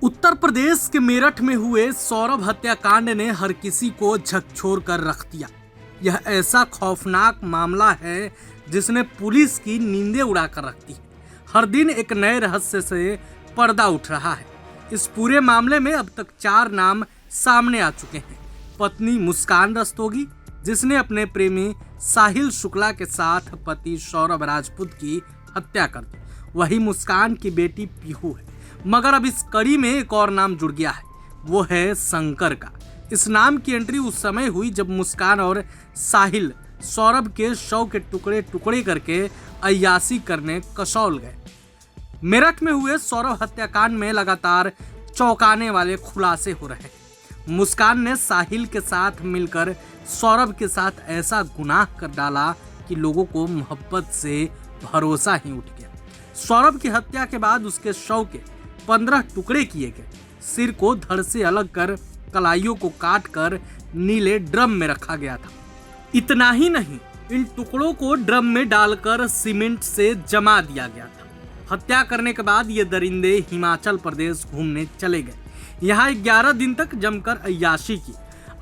उत्तर प्रदेश के मेरठ में हुए सौरभ हत्याकांड ने हर किसी को झकझोर कर रख दिया। यह ऐसा खौफनाक मामला है जिसने पुलिस की नींदें उड़ाकर रख दी है। हर दिन एक नए रहस्य से पर्दा उठ रहा है। इस पूरे मामले में अब तक 4 नाम सामने आ चुके हैं। पत्नी मुस्कान रस्तोगी, जिसने अपने प्रेमी साहिल शुक्ला के साथ पति सौरभ राजपूत की हत्या कर दी। वही मुस्कान की बेटी पीहू है। मगर अब इस कड़ी में एक और नाम जुड़ गया है, वो है शंकर का। इस नाम की एंट्री उस समय हुई जब मुस्कान और साहिल सौरभ के शव के टुकड़े टुकड़े करके अय्याशी करने कसौल गए। मेरठ में हुए सौरभ हत्याकांड में लगातार चौंकाने वाले खुलासे हो रहे हैं। मुस्कान ने साहिल के साथ मिलकर सौरभ के साथ ऐसा गुनाह कर डाला कि लोगों को मोहब्बत से भरोसा ही उठ गया। सौरभ की हत्या के बाद उसके शव के 15 टुकड़े किए गए। सिर को धड़ से अलग कर कलाइयों को काट कर नीले ड्रम में रखा गया था। इतना ही नहीं, इन टुकड़ों को ड्रम में डालकर सीमेंट से जमा दिया गया था। हत्या करने के बाद ये दरिंदे हिमाचल प्रदेश घूमने चले गए। यहाँ 11 दिन तक जमकर अय्याशी की।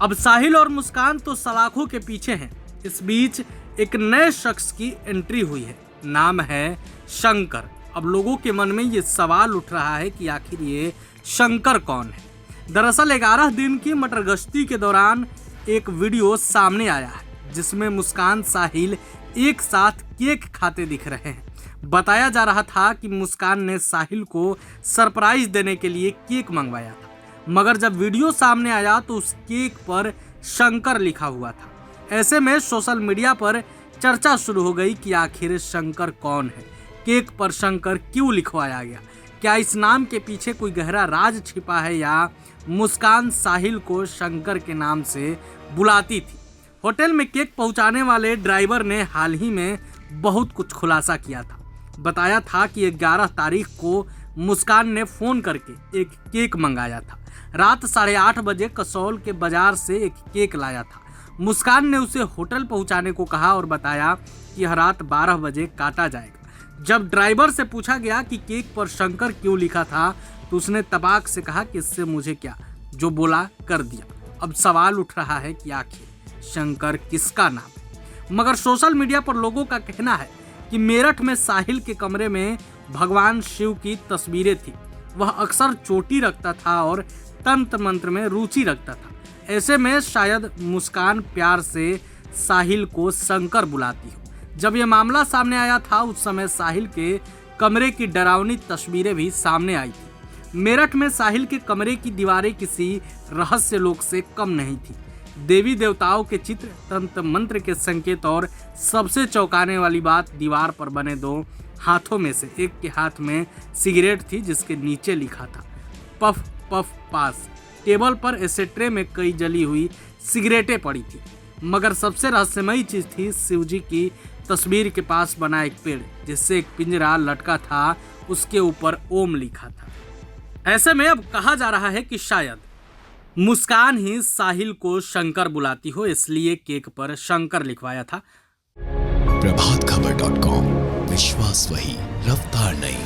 अब साहिल और मुस्कान तो सलाखों के पीछे हैं। इस बीच एक नए शख्स की एंट्री हुई है। नाम है शंकर। अब लोगों के मन में ये सवाल उठ रहा है कि आखिर ये शंकर कौन है। दरअसल 11 दिन की मटर गश्ती के दौरान एक वीडियो सामने आया है जिसमें मुस्कान साहिल एक साथ केक खाते दिख रहे हैं। बताया जा रहा था कि मुस्कान ने साहिल को सरप्राइज देने के लिए केक मंगवाया था, मगर जब वीडियो सामने आया तो उस केक पर शंकर लिखा हुआ था। ऐसे में सोशल मीडिया पर चर्चा शुरू हो गई कि आखिर शंकर कौन है, केक पर शंकर क्यों लिखवाया गया, क्या इस नाम के पीछे कोई गहरा राज छिपा है या मुस्कान साहिल को शंकर के नाम से बुलाती थी। होटल में केक पहुंचाने वाले ड्राइवर ने हाल ही में बहुत कुछ खुलासा किया था। बताया था कि 11 तारीख को मुस्कान ने फ़ोन करके एक केक मंगाया था। रात 8:30 बजे कसौल के बाजार से एक केक लाया था। मुस्कान ने उसे होटल पहुंचाने को कहा और बताया कि यह रात 12 बजे काटा जाएगा। जब ड्राइवर से पूछा गया कि केक पर शंकर क्यों लिखा था तो उसने तबाक से कहा कि इससे मुझे क्या, जो बोला कर दिया। अब सवाल उठ रहा है कि आखिर शंकर किसका नाम है। मगर सोशल मीडिया पर लोगों का कहना है कि मेरठ में साहिल के कमरे में भगवान शिव की तस्वीरें थी। वह अक्सर चोटी रखता था और तंत्र मंत्र में रुचि रखता था। ऐसे में शायद मुस्कान प्यार से साहिल को शंकर बुलाती हो। जब यह मामला सामने आया था उस समय साहिल के कमरे की डरावनी तस्वीरें भी सामने आई थी। मेरठ में साहिल के कमरे की दीवारें किसी रहस्य लोक से कम नहीं थी। देवी देवताओं के चित्र, तंत्र मंत्र के संकेत और सबसे चौंकाने वाली बात, दीवार पर बने 2 हाथों में से एक के हाथ में सिगरेट थी जिसके नीचे लिखा था पफ पफ पास। टेबल पर एसेट्रे में कई जली हुई सिगरेटें पड़ी थी। मगर सबसे रहस्यमयी चीज थी शिवजी की तस्वीर के पास बना एक पेड़ जिससे एक पिंजरा लटका था, उसके ऊपर ओम लिखा था। ऐसे में अब कहा जा रहा है कि शायद मुस्कान ही साहिल को शंकर बुलाती हो, इसलिए केक पर शंकर लिखवाया था। प्रभातखबर.com, विश्वास वही, रफ्तार नहीं।